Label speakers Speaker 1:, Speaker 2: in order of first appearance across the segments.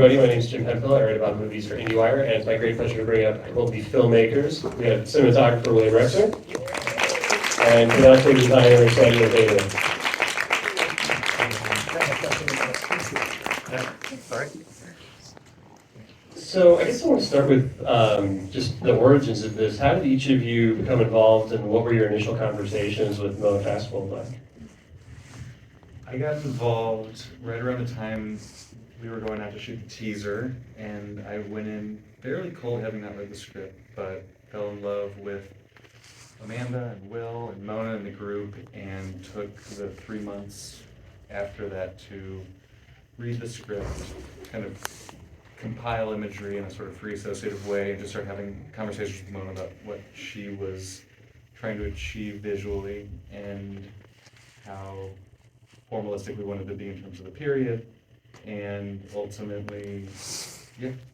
Speaker 1: everybody. My name is Jim Hemphill. I write about movies for IndieWire, and it's my great pleasure to bring up a couple of the filmmakers. We have cinematographer William Rexer and production designer Samuel David. So I guess I want to start with just the origins of this. How did each of you become involved, and what were your initial conversations with Mona Fastvold like?
Speaker 2: I got involved right around the time we were going out to shoot the teaser, and I went in fairly cold, having not read the script, but fell in love with Amanda and Will and Mona and the group, and took the 3 months after that to read the script, kind of compile imagery in a sort of free associative way, and just start having conversations with Mona about what she was trying to achieve visually and how formalistic we wanted to be in terms of the period, and ultimately,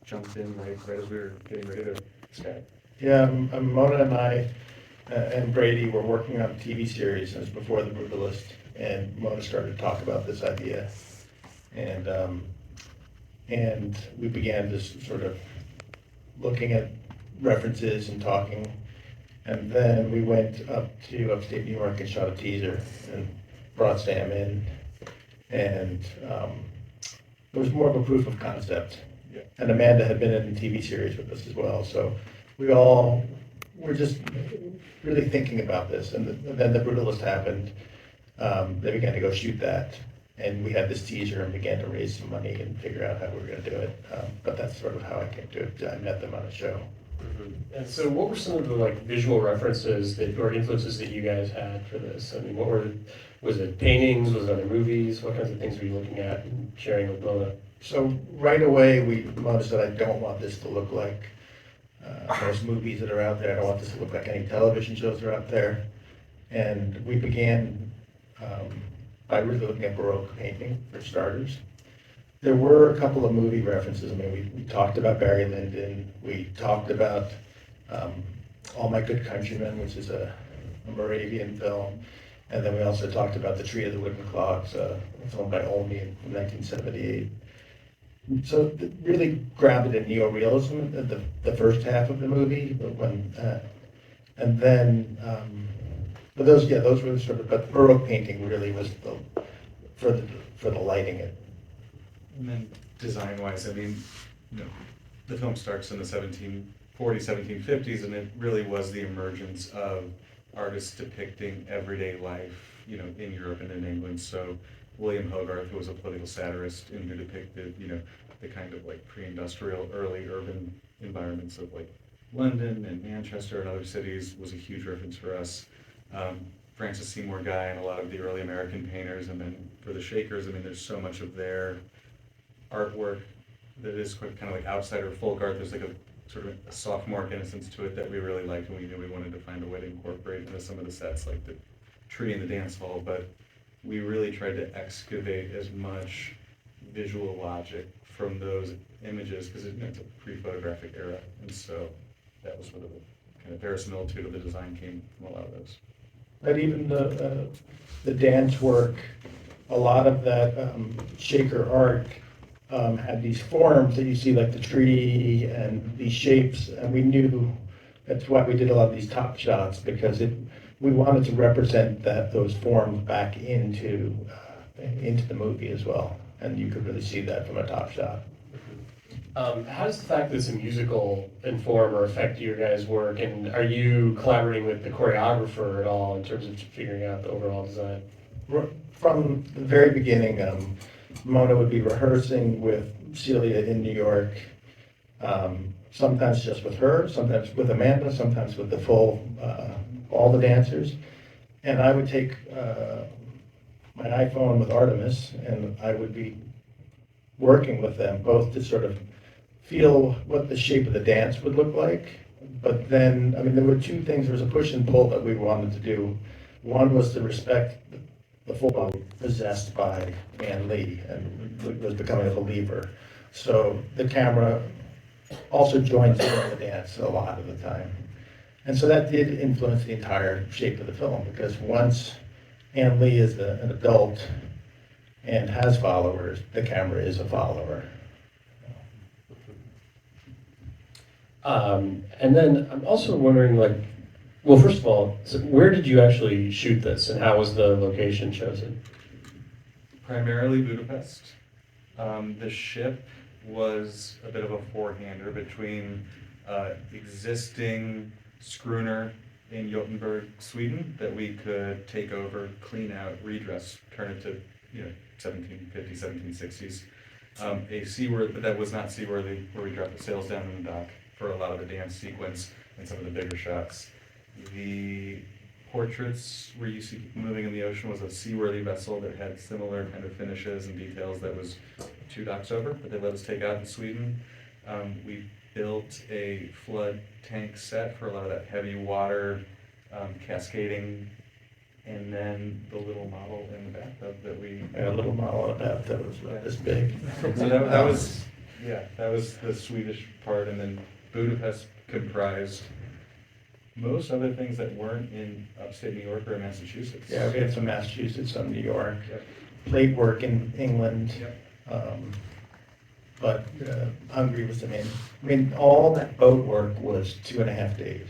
Speaker 2: jumped in right as we were getting ready to start.
Speaker 3: Yeah, Mona and I and Brady were working on a TV series. It was before The Brutalist, and Mona started to talk about this idea, and we began just sort of looking at references and talking, and then we went up to upstate New York and shot a teaser and brought Sam in, and it was more of a proof of concept.
Speaker 2: Yeah.
Speaker 3: And Amanda had been in the TV series with us as well, so we all were just really thinking about this. And then The Brutalist happened. They began to go shoot that, and we had this teaser and began to raise some money and figure out how we were going to do it. But that's sort of how I came to it. I met them on a show.
Speaker 1: Mm-hmm. And so what were some of the visual references or influences that you guys had for this? I mean, was it paintings, was it other movies? What kinds of things were you looking at and sharing with Mona?
Speaker 3: So right away, Mona said, I don't want this to look like most movies that are out there. I don't want this to look like any television shows that are out there. And we began by really looking at Baroque painting, for starters. There were a couple of movie references. I mean, we talked about Barry Lyndon. We talked about All My Good Countrymen, which is a Moravian film. And then we also talked about The Tree of the Wooden Clocks, a film by Olney in 1978. So it really grounded in neorealism at the first half of the movie, and then but those were sort of, but Baroque painting really was for the lighting it.
Speaker 2: And then design-wise, I mean, the film starts in the 1740s, 1750s, and it really was the emergence of artists depicting everyday life, in Europe and in England. So William Hogarth, who was a political satirist and who depicted, the kind of pre-industrial, early urban environments of London and Manchester and other cities, was a huge reference for us. Francis Seymour Guy and a lot of the early American painters, and then for the Shakers, I mean, there's so much of their artwork that is kind of outsider folk art. There's a sort of a sophomoric innocence to it that we really liked, and we knew we wanted to find a way to incorporate into some of the sets, like the tree and the dance hall. But we really tried to excavate as much visual logic from those images, because it's a pre-photographic era, and so that was where the kind of verisimilitude of the design came from a lot of those.
Speaker 3: But even the dance work, a lot of that Shaker art had these forms that you see, like the tree and these shapes, and we knew that's why we did a lot of these top shots, because we wanted to represent those forms back into the movie as well, and you could really see that from a top shot.
Speaker 1: How does the fact that it's a musical inform or affect your guys' work, and are you collaborating with the choreographer at all in terms of figuring out the overall design?
Speaker 3: From the very beginning, Mona would be rehearsing with Celia in New York, sometimes just with her, sometimes with Amanda, sometimes with the all the dancers. And I would take my iPhone with Artemis, and I would be working with them both to sort of feel what the shape of the dance would look like. But then, I mean, there were two things. There was a push and pull that we wanted to do. One was to respect the full body possessed by Ann Lee and was becoming a believer. So the camera also joins in the dance a lot of the time. And so that did influence the entire shape of the film, because once Ann Lee is an adult and has followers, the camera is a follower.
Speaker 1: And then I'm also wondering, like, well, first of all, so where did you actually shoot this, and how was the location chosen?
Speaker 2: Primarily Budapest. The ship was a bit of a four-hander between existing schooner in Jotunberg, Sweden, that we could take over, clean out, redress, turn it to, 1750s, 1760s. A seaworthy, but that was not seaworthy, where we dropped the sails down in the dock for a lot of the dance sequence and some of the bigger shots. The portraits where you see people moving in the ocean was a seaworthy vessel that had similar kind of finishes and details that was 2 docks over, but they let us take out in Sweden. We built a flood tank set for a lot of that heavy water cascading, and then the little model in the bathtub that we.
Speaker 3: And a little model in the bathtub was about this big.
Speaker 2: So that was, that was the Swedish part, and then Budapest comprised most other things that weren't in upstate New York or Massachusetts.
Speaker 3: Yeah, we had some Massachusetts, some New York,
Speaker 2: Yep.
Speaker 3: plate work in England.
Speaker 2: Yep.
Speaker 3: But Hungary was the main, all that boat work was 2.5 days.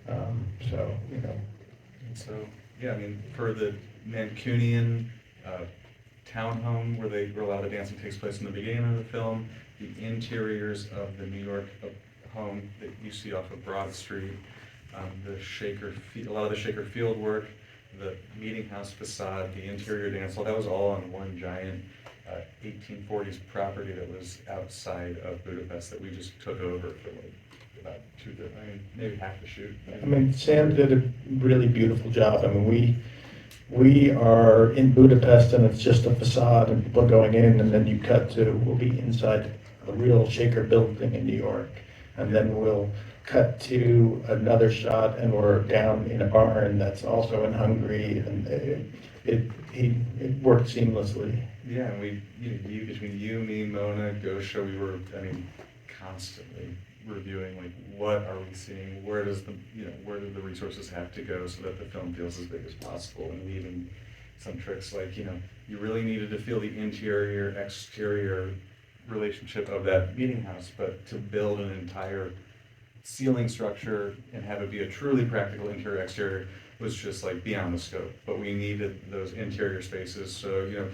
Speaker 3: So,
Speaker 2: And so, for the Mancunian townhome where a lot of the dancing takes place in the beginning of the film, the interiors of the New York home that you see off of Broad Street, a lot of the Shaker field work, the meeting house facade, the interior dance hall, that was all on one giant 1840s property that was outside of Budapest that we just took over for about maybe half the shoot.
Speaker 3: Sam did a really beautiful job. We are in Budapest and it's just a facade and people going in, and then you cut to, we'll be inside a real Shaker building in New York. And then we'll cut to another shot and we're down in a barn that's also in Hungary, and it worked seamlessly.
Speaker 2: Yeah, and between you, me, Mona, Gosha, we were, constantly reviewing, what are we seeing? Where do the resources have to go so that the film feels as big as possible? And we even, some tricks you really needed to feel the interior, exterior relationship of that meeting house, but to build an entire ceiling structure and have it be a truly practical interior, exterior was just beyond the scope. But we needed those interior spaces, so,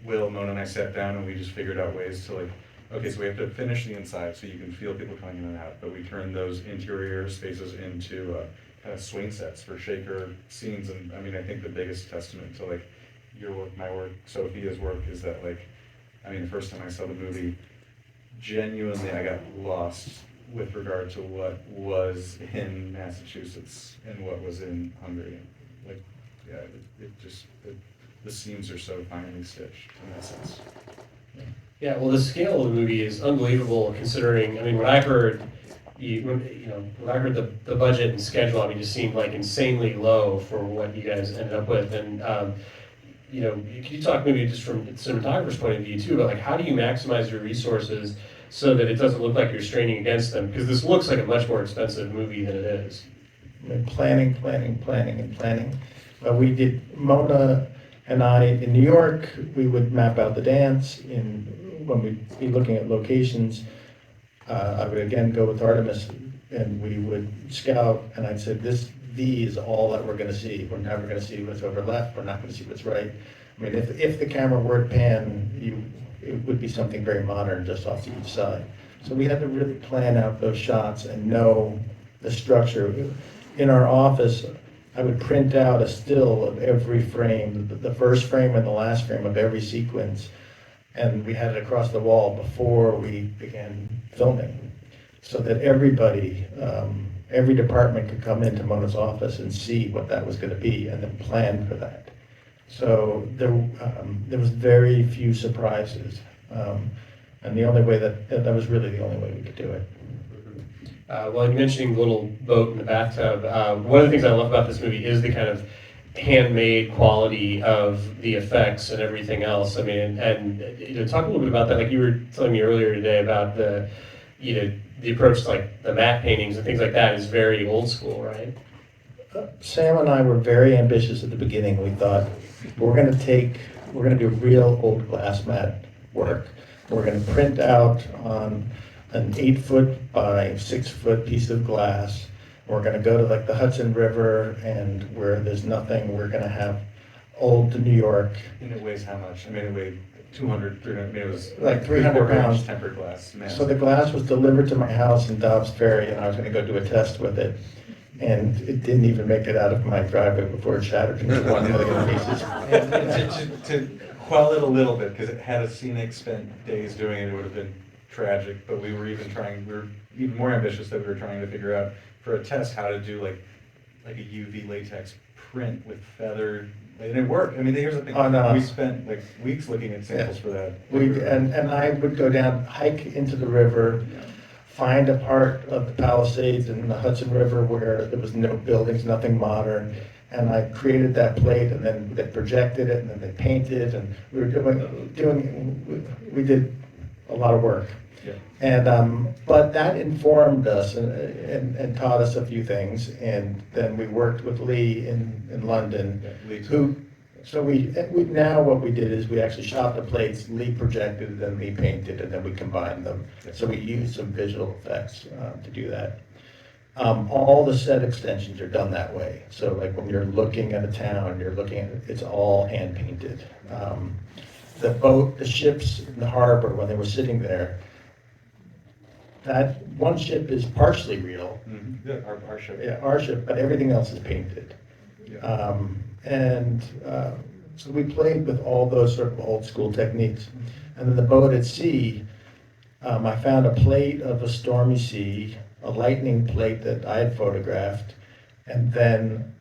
Speaker 2: Will, Mona, and I sat down and we just figured out ways to okay, so we have to finish the inside so you can feel people coming in and out, but we turned those interior spaces into kind of swing sets for Shaker scenes. And I think the biggest testament to your work, my work, Sophia's work is that the first time I saw the movie, genuinely I got lost with regard to what was in Massachusetts and what was in Hungary. The seams are so finely stitched in that sense.
Speaker 1: Yeah, well, the scale of the movie is unbelievable considering, when I heard, when I heard the budget and schedule, it just seemed insanely low for what you guys ended up with. And, could you talk maybe just from the cinematographer's point of view too, about how do you maximize your resources so that it doesn't look like you're straining against them? Because this looks like a much more expensive movie than it is.
Speaker 3: Planning. We did, Mona and I, in New York, we would map out the dance. When we'd be looking at locations, I would again go with Artemis and we would scout, and I'd say, these are all that we're gonna see. We're never gonna see what's over left, we're not gonna see what's right. If the camera were to pan, it would be something very modern just off to each side. So we had to really plan out those shots and know the structure. In our office, I would print out a still of every frame, the first frame and the last frame of every sequence, and we had it across the wall before we began filming, so that everybody, every department could come into Mona's office and see what that was going to be and then plan for that. So there was very few surprises, and the only way that was really the only way we could do it.
Speaker 1: Well, you mentioning the little boat in the bathtub. One of the things I love about this movie is the kind of handmade quality of the effects and everything else. Talk a little bit about that. You were telling me earlier today about the approach to the matte paintings and things like that is very old school, right?
Speaker 3: Sam and I were very ambitious at the beginning. We thought we're going to do real old glass matte work. We're going to print out on an 8-foot by 6-foot piece of glass. We're gonna go to like the Hudson River, and where there's nothing, we're gonna have old New York.
Speaker 2: And it weighs how much? I mean, it weighed 200, 300, I mean, it was
Speaker 3: Like 300
Speaker 2: 3/4 inch
Speaker 3: pounds.
Speaker 2: tempered glass.
Speaker 3: So the glass was delivered to my house in Dobbs Ferry, and I was gonna go do a test with it. And it didn't even make it out of my driveway before it shattered into 1 million pieces.
Speaker 2: And to quell it a little bit, because had a scenic spent days doing it, it would have been tragic, but we were even more ambitious, that we were trying to figure out for a test how to do like a UV latex print with feathered, and it worked. I mean, here's the thing,
Speaker 3: Oh, no.
Speaker 2: we spent like weeks looking at samples for that.
Speaker 3: And I would go down, hike into the river, find a part of the Palisades in the Hudson River where there was no buildings, nothing modern. And I created that plate, and then they projected it, and then they painted, and we were we did a lot of work.
Speaker 2: Yeah.
Speaker 3: And, but that informed us and taught us a few things. And then we worked with Lee in London,
Speaker 2: Yeah, Lee
Speaker 3: who, so we now what we did is we actually shot the plates, Lee projected, then Lee painted, and then we combined them. So we used some visual effects to do that. All the set extensions are done that way. So like when you're looking at a town, you're looking at, it's all hand painted. The boat, the ships in the harbor, when they were sitting there, that one ship is partially real.
Speaker 2: Mhm. Yeah, our ship.
Speaker 3: Yeah, our ship, but everything else is painted.
Speaker 2: Yeah.
Speaker 3: So we played with all those sort of old school techniques. And then the boat at sea, I found a plate of a stormy sea, a lightning plate that I had photographed, and then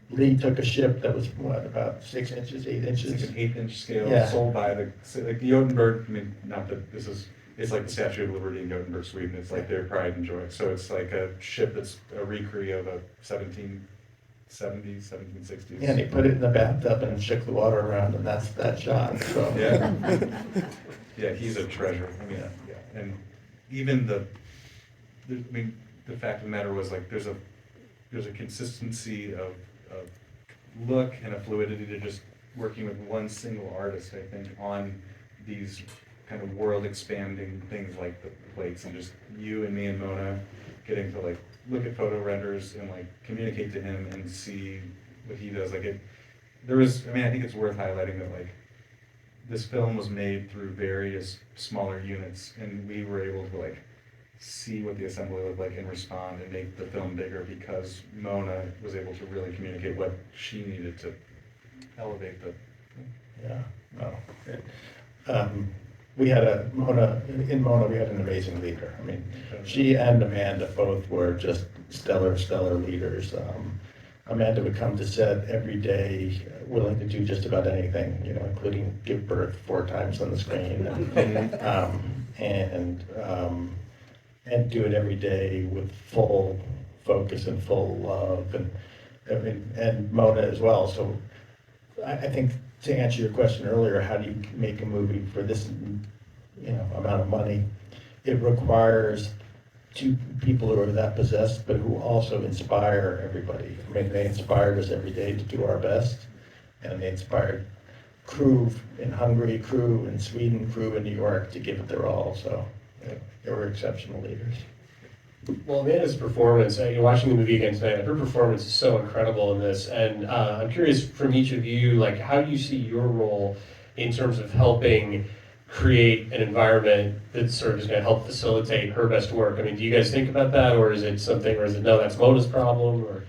Speaker 3: Lee took a ship that was, what, about 6 inches, 8
Speaker 2: It's like
Speaker 3: inches?
Speaker 2: an 1/8 scale,
Speaker 3: Yeah.
Speaker 2: sold by the Gothenburg, I mean, not that this is, it's like the Statue of Liberty in Gothenburg, Sweden, it's like their pride and joy. So it's like a ship that's a recreate of a 1770s, 1760s.
Speaker 3: And he put it in the bathtub and shook the water around, and that's that shot, so.
Speaker 2: Yeah. Yeah, he's a treasure. I mean, yeah. And even I mean, the fact of the matter was like, there's a consistency of look and a fluidity to just working with one single artist, I think, on these kind of world expanding things like the plates, and just you and me and Mona getting to like look at photo renders and like communicate to him and see what he does. Like I think it's worth highlighting that like this film was made through various smaller units, and we were able to like see what the assembly looked like and respond and make the film bigger, because Mona was able to really communicate what she needed to elevate the.
Speaker 3: Yeah, no. We had in Mona, we had an amazing leader. I mean, she and Amanda both were just stellar leaders. Amanda would come to set every day, willing to do just about anything, including give birth 4 times on the screen, and do it every day with full focus and full love, and Mona as well. So I think, to answer your question earlier, how do you make a movie for this, amount of money? It requires 2 people who are that possessed, but who also inspire everybody. I mean, they inspired us every day to do our best, and they inspired crew in Hungary, crew in Sweden, crew in New York to give it their all. So they were exceptional leaders.
Speaker 1: Well, Amanda's performance, watching the movie again tonight, her performance is so incredible in this, and I'm curious from each of you, like, how do you see your role in terms of helping create an environment that sort of is going to help facilitate her best work? I mean, do you guys think about that, or is it no, that's Mona's problem, or?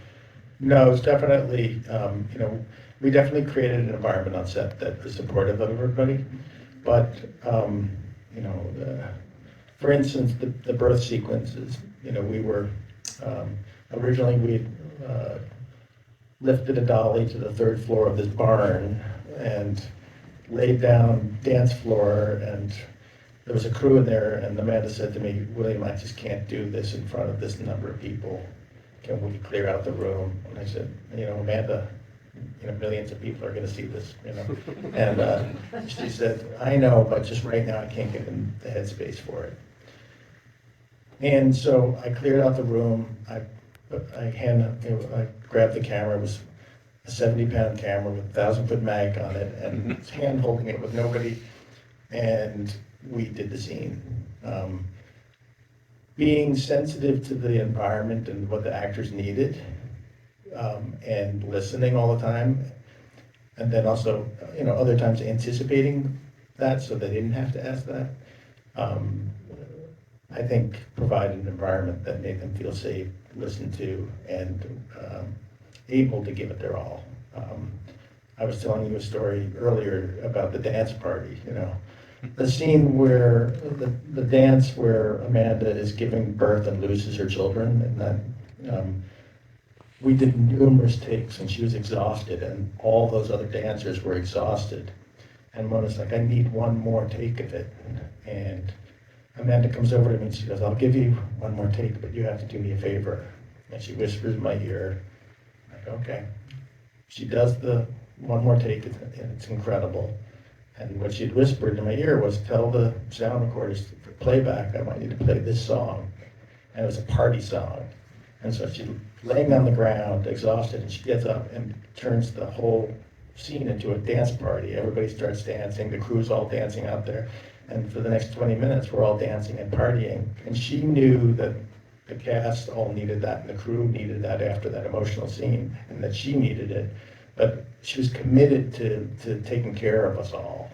Speaker 3: No, it's definitely, we definitely created an environment on set that was supportive of everybody, but, for instance, the birth sequences, we were, originally we lifted a dolly to the 3rd floor of this barn and laid down dance floor, and there was a crew in there, and Amanda said to me, "William, I just can't do this in front of this number of people. Can we clear out the room?" And I said, "Amanda, millions of people are gonna see this, And she said, "I know, but just right now I can't get in the headspace for it." And so I cleared out the room. I grabbed the camera. It was a 70-pound camera with a 1,000-foot mag on it, and hand holding it with nobody. And we did the scene. being sensitive to the environment and what the actors needed, and listening all the time. And then also, other times anticipating that so they didn't have to ask that. Um, I think provided an environment that made them feel safe, listened to, and able to give it their all. I was telling you a story earlier about the dance party, The scene where, the dance where Amanda is giving birth and loses her children, and then we did numerous takes and she was exhausted and all those other dancers were exhausted. And Mona's like, I need one more take of it. And Amanda comes over to me and she goes, I'll give you one more take, but you have to do me a favor. And she whispers in my ear, I'm like, okay. She does the one more take and it's incredible. And what she'd whispered in my ear was, tell the sound recorders for playback, I want you to play this song. And it was a party song. And so she's laying on the ground, exhausted, and she gets up and turns the whole scene into a dance party. Everybody starts dancing, the crew's all dancing out there. And for the next 20 minutes, we're all dancing and partying. And she knew that the cast all needed that, and the crew needed that after that emotional scene, and that she needed it. But she was committed to taking care of us all.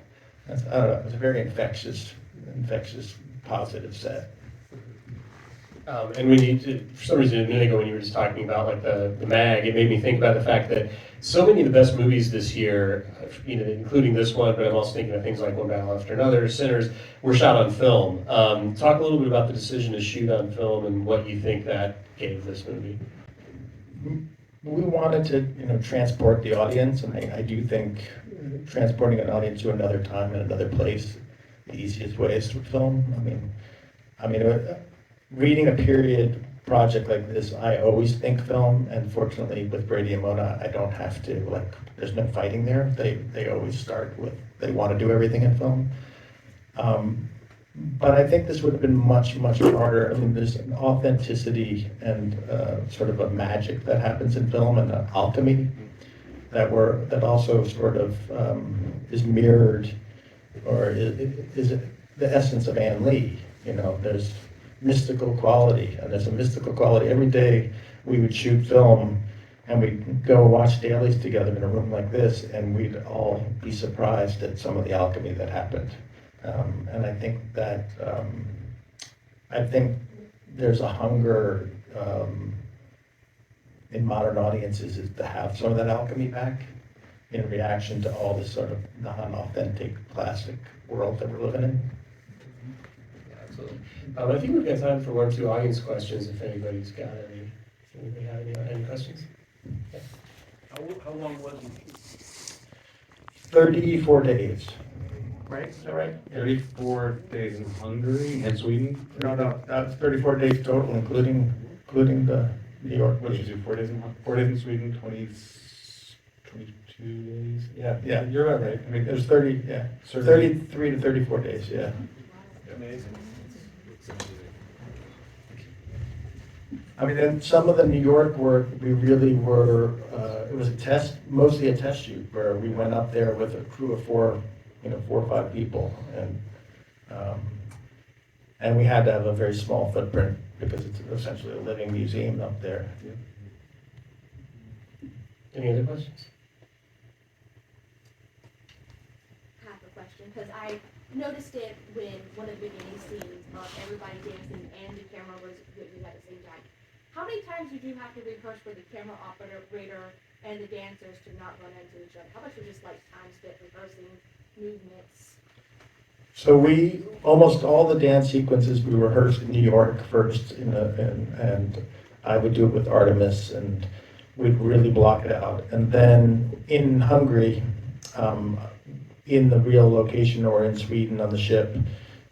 Speaker 3: I don't know, it was a very infectious, positive set.
Speaker 1: And when you, for some reason, a minute ago when you were just talking about like the mag, it made me think about the fact that so many of the best movies this year, including this one, but I'm also thinking of things like One Battle After Another, Sinners, were shot on film. Talk a little bit about the decision to shoot on film and what you think that gave this movie.
Speaker 3: We wanted to, transport the audience, and I do think transporting an audience to another time and another place, the easiest way is through film. I mean, reading a period project like this, I always think film, and fortunately with Brady and Mona, I don't have to, there's no fighting there. They always start with, they want to do everything in film. But I think this would have been much, much harder. I mean, there's an authenticity and sort of a magic that happens in film and an alchemy that also sort of is mirrored, or is the essence of Ann Lee. There's mystical quality, and there's a mystical quality. Every day we would shoot film and we'd go watch dailies together in a room like this, and we'd all be surprised at some of the alchemy that happened. And I think that there's a hunger in modern audiences is to have some of that alchemy back in reaction to all this sort of non-authentic plastic world that we're living in.
Speaker 1: Absolutely. I think we've got time for one or two audience questions if anybody's got any. Anybody have any questions? Yeah.
Speaker 4: How long was it?
Speaker 3: 34 days.
Speaker 4: Right, is that right?
Speaker 2: 34 days in Hungary and Sweden?
Speaker 3: No, that's 34 days total, including the New York.
Speaker 2: What did you do, 4 days in Sweden, 22 days?
Speaker 3: Yeah, you're right. I mean, it was 33 to 34 days, yeah.
Speaker 4: Amazing.
Speaker 3: I mean, and some of the New York work, we really were, it was mostly a test shoot where we went up there with a crew of 4 or 5 people, and we had to have a very small footprint because it's essentially a living museum up there.
Speaker 1: Any other questions?
Speaker 5: I have a question, because I noticed it when one of the beginning scenes of everybody dancing and the camera was with you at the same time. How many times did you have to rehearse for the camera operator and the dancers to not run into each other? How much was just time spent rehearsing movements?
Speaker 3: So almost all the dance sequences we rehearsed in New York first, and I would do it with Artemis, and we'd really block it out. And then in Hungary, in the real location or in Sweden on the ship,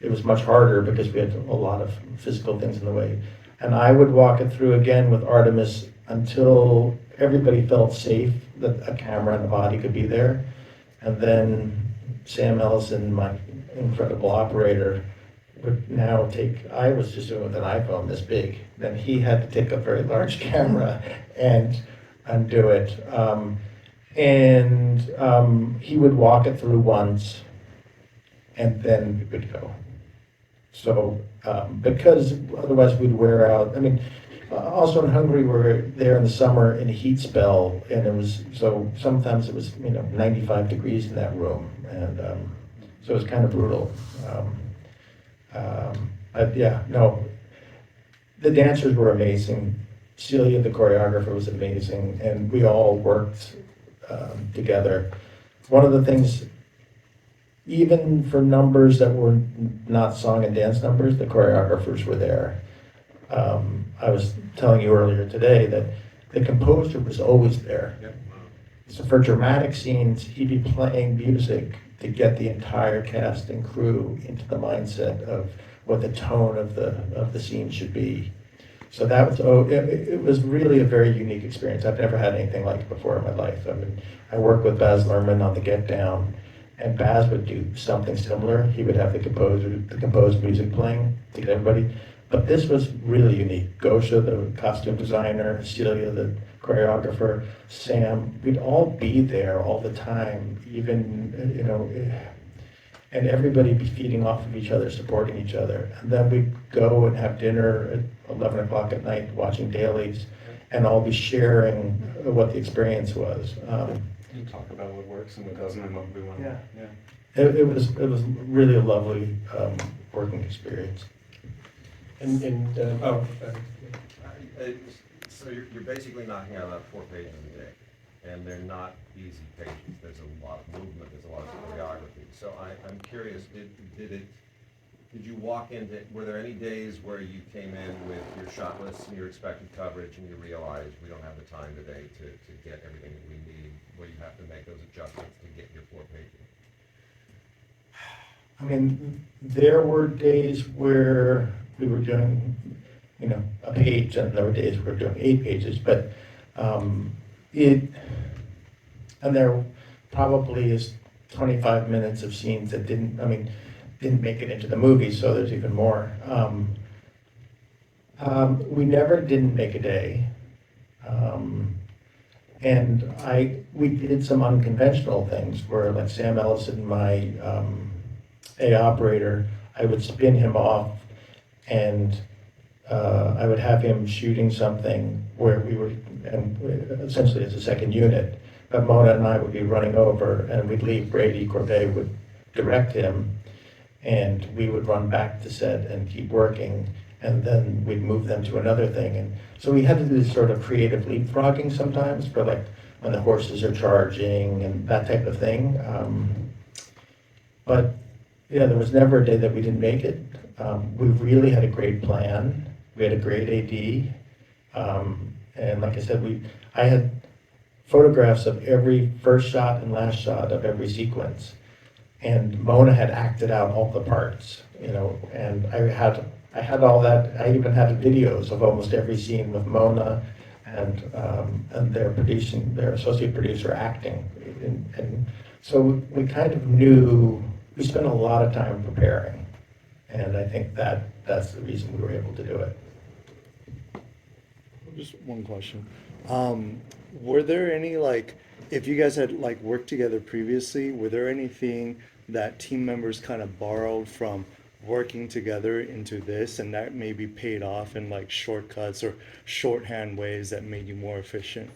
Speaker 3: it was much harder because we had a lot of physical things in the way. And I would walk it through again with Artemis until everybody felt safe that a camera and a body could be there. And then Sam Ellison, my incredible operator, would now I was just doing it with an iPhone this big, then he had to take a very large camera and do it. He would walk it through once, and then we would go. So, because otherwise we'd wear out, I mean, also in Hungary, we're there in the summer in a heat spell, and it was, so sometimes it was, 95 degrees in that room, and so it was kind of brutal. But yeah, no, the dancers were amazing. Celia, the choreographer, was amazing, and we all worked together. One of the things, even for numbers that were not song and dance numbers, the choreographers were there. I was telling you earlier today that the composer was always there.
Speaker 2: Yep.
Speaker 3: So for dramatic scenes, he'd be playing music to get the entire cast and crew into the mindset of what the tone of the scene should be. So that was, it was really a very unique experience. I've never had anything like it before in my life. I mean, I worked with Baz Luhrmann on The Get Down, and Baz would do something similar. He would have the composed music playing to get everybody. But this was really unique. Gosha, the costume designer, Celia, the choreographer, Sam, we'd all be there all the time, even, and everybody be feeding off of each other, supporting each other. And then we'd go and have dinner at 11 o'clock at night, watching dailies, and all be sharing what the experience was.
Speaker 2: You talk about what works and what doesn't and what we want.
Speaker 3: Yeah.
Speaker 2: Yeah.
Speaker 3: It was really a lovely working experience.
Speaker 6: So you're basically knocking out about 4 pages a day, and they're not easy pages. There's a lot of movement, there's a lot of choreography. So I'm curious, did you walk into, were there any days where you came in with your shot list and your expected coverage and you realized we don't have the time today to get everything that we need, where you have to make those adjustments to get your 4 pages?
Speaker 3: I mean, there were days where we were doing, a page, and there were days we were doing 8 pages, but and there probably is 25 minutes of scenes that didn't make it into the movie, so there's even more. We never didn't make a day. And we did some unconventional things where, like Sam Ellison, my A operator, I would spin him off, and I would have him shooting something where we were, essentially as a second unit, but Mona and I would be running over, and we'd leave. Brady, Corbet would direct him, and we would run back to set and keep working, and then we'd move them to another thing. And so we had to do this sort of creative leapfrogging sometimes for, like, when the horses are charging and that type of thing. But yeah, there was never a day that we didn't make it. We really had a great plan. We had a great AD. And like I said, I had photographs of every first shot and last shot of every sequence. And Mona had acted out all the parts, and I had all that. I even had videos of almost every scene with Mona and their associate producer acting. And so we kind of knew, we spent a lot of time preparing. And I think that's the reason we were able to do it.
Speaker 7: Just one question. Were there any, if you guys had worked together previously, were there anything that team members kind of borrowed from working together into this, and that maybe paid off in shortcuts or shorthand ways that made you more efficient?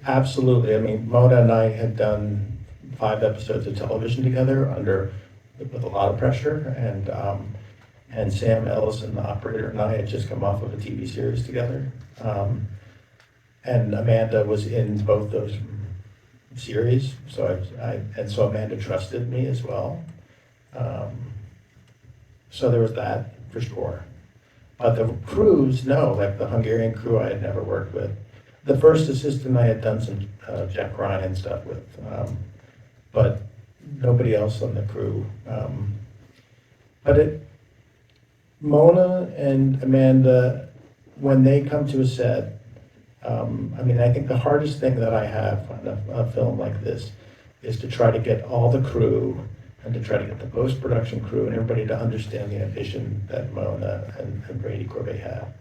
Speaker 3: Absolutely. I mean, Mona and I had done 5 episodes of television together with a lot of pressure, and Sam Ellison, the operator, and I had just come off of a TV series together. And Amanda was in both those series, so so Amanda trusted me as well. So there was that for sure. But the crews, no, like the Hungarian crew I had never worked with. The first assistant I had done some Jack Ryan stuff with, but nobody else on the crew. But Mona and Amanda, when they come to a set, I think the hardest thing that I have on a film like this is to try to get all the crew and to try to get the post-production crew and everybody to understand the ambition that Mona and Brady Corbet have.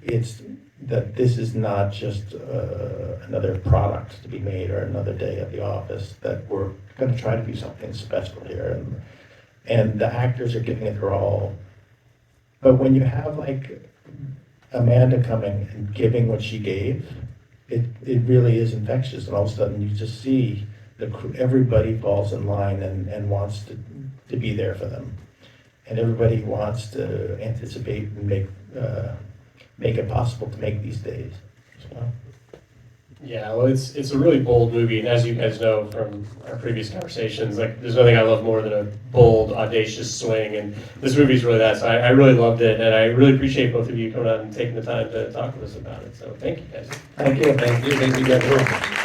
Speaker 3: It's that this is not just another product to be made or another day at the office, that we're going to try to do something special here. and the actors are giving it their all. But when you have like Amanda coming and giving what she gave, it really is infectious, and all of a sudden you just see everybody falls in line and wants to be there for them. And everybody wants to anticipate and make it possible to make these days. So,
Speaker 1: Yeah, well, it's a really bold movie, and as you guys know from our previous conversations, like there's nothing I love more than a bold, audacious swing, and this movie's really that. So I really loved it, and I really appreciate both of you coming out and taking the time to talk with us about it. So thank you guys.
Speaker 3: thank you.
Speaker 6: Thank you, guys.